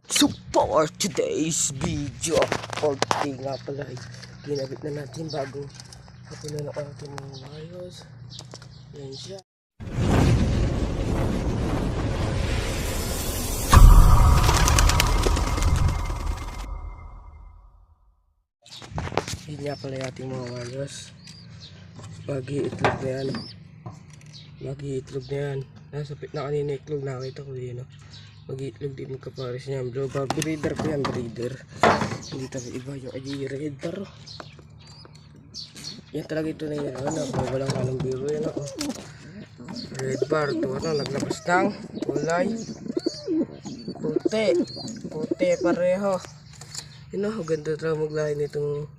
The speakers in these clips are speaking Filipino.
So for today's video, okay nga pala, ginamit na natin bago hapunan na natin ng ayos. Yan siya. Yun nga pala yung ating mga ayos. Mag-iitlog na yan. Mag-iitlog na yan. Nasa pit na kanina itlog, nakita ko yun. Mag-iitlog din magkapares niya. Bro, breeder ko yan, breeder. Hindi talaga iba yung breeder. Yan talaga ito na yun. Walang anong biro yan ako. Red bar. Ito naglabas ng kulay. Puti. Puti pareho. Yun o, ganda talaga maglahi nitong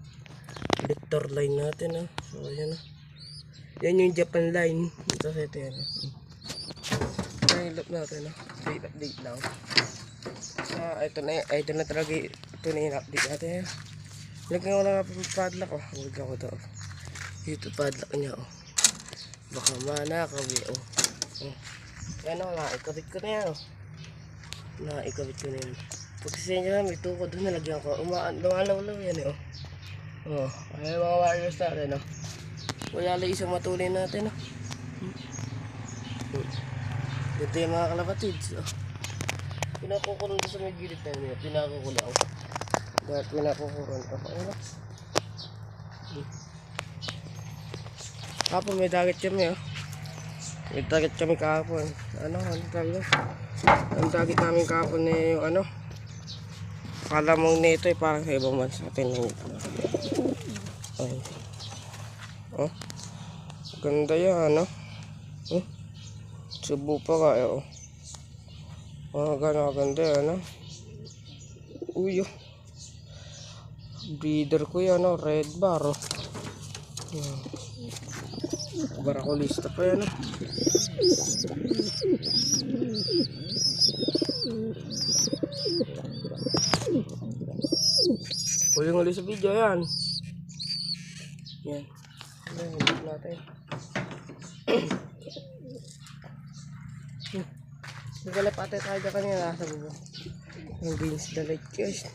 vector line natin. So, yan o. Yan yung Japan line. Ito sa ito yan. Ilap natin straight update lang. Ito na talaga. Ito na yung update natin. Lagyan ko lang ang padlock. Lagyan ko ito. Ito padlock niya. Baka manakawi. Yan o. Naikabit ko na yan. Naikabit ko na yan. Pagkasiyan nyo lang, may tukod doon nalagyan ko. Lumalaw-law yan ay mga warriors natin wala lang isang matulin natin Ito yung mga kalapatids pinakukulong doon sa may gilid na yun. Pinakukulaw dahil pinakukulong kapon may dagat kami may dagat kami kahapon. Ang dagat namin kahapon yung akala mong nito parang sa ibang bansa natin ganda yan subo pa kaya ganda yan breeder ko yan red bar barakulista pa yan Uli sa video yan. Yan. Hilip natin. Nagkalapate tayo dyan kanina. Sabi ko. Ang beans dalit guys.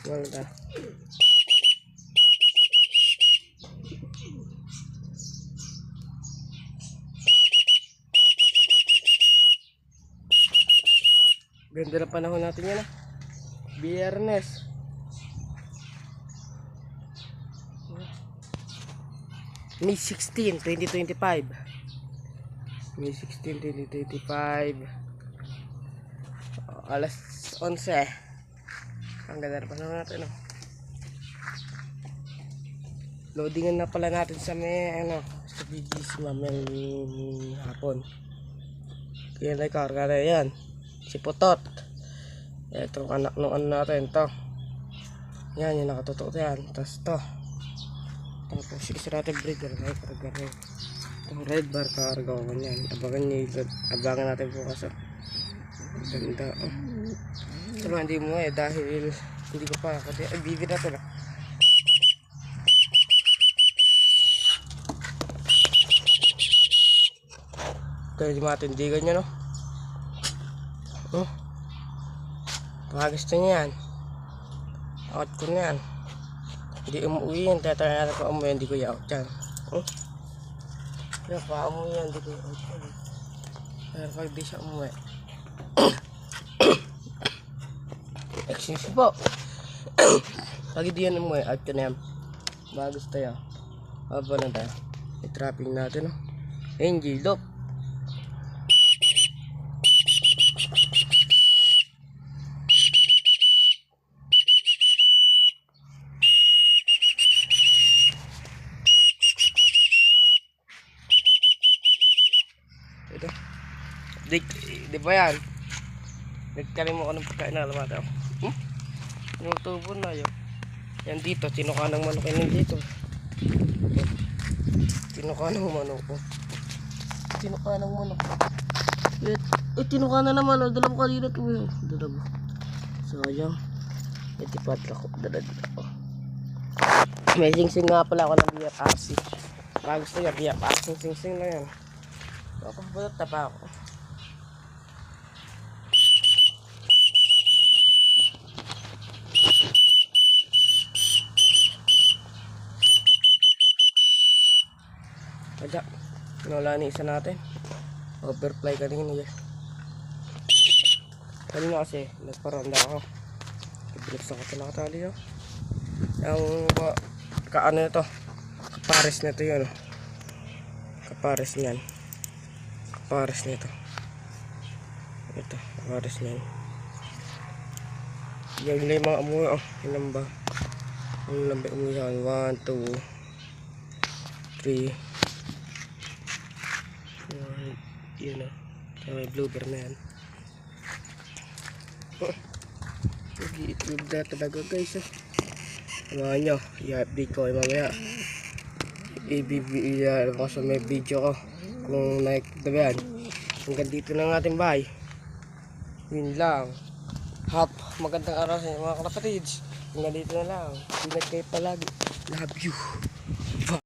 Malta. Ganda na panahon natin yan Biyernes. May 16, 2025. May 16, 2025. Alas 11. Ang ganda na panahon natin Loadingan na pala natin sa may sa BGC mamayang hapon. Kaya na karga na yan. Si Putot. Ito anak nung natin to. Yan yung nakatutok yan. Tapos to. Tapos israted breeder ay karga rin. Itong red bar karga ko yan. Abangan natin bukas ganda ito lang hindi mo dahil hindi ko pa kasi bibig na ito kaya di matindigan nyo baka gusto nyo yan out ko na yan hindi umuwi yan tatay natin pa umuwi hindi ko i-out yan kaya pa umuwi yan hindi ko i-out yan kaya pag di siya umuwi excuse po pag di yan umuwi out ko na yan baka gusto yan haba na tayo i-trapping natin Angel look ito di ba yan nagkalim mo ko ng pagkain na alam natin yung tubo na yun yan dito tinuka ng manok yan dito tinuka ng manok tinuka ng manok tinuka na naman dala mo kanina dala mo sayang itipadla ko dala may sing-sing nga pala ako ng BFRC baka gusto niya BFRC sing-sing na yan ako balot na pa ako nawala na isa natin. Overfly kanina yan. Kanina kasi, nagparanda ako. Ibinagsan ko ito nakatali yun. Ang kaano ito, kapares nito yun. Kapares niyan. Kapares nito. Ito, kapares niyan. Yan yung mga amoy, oh. Ilan ba? Ilan ba amoy yan? 1, 2, 3. Yun o. So, may blooper na yan. Nag-i-itlog na talaga guys. Samahan nyo. I-update ko kayo mamaya. I-ano ko sa may video ko. Kung nakikita yan. Hanggang dito na ng ating bahay. Yun lang. Magandang araw sa inyo mga kapatids. Hanggang dito na lang. Ingat kayo palagi. Love you.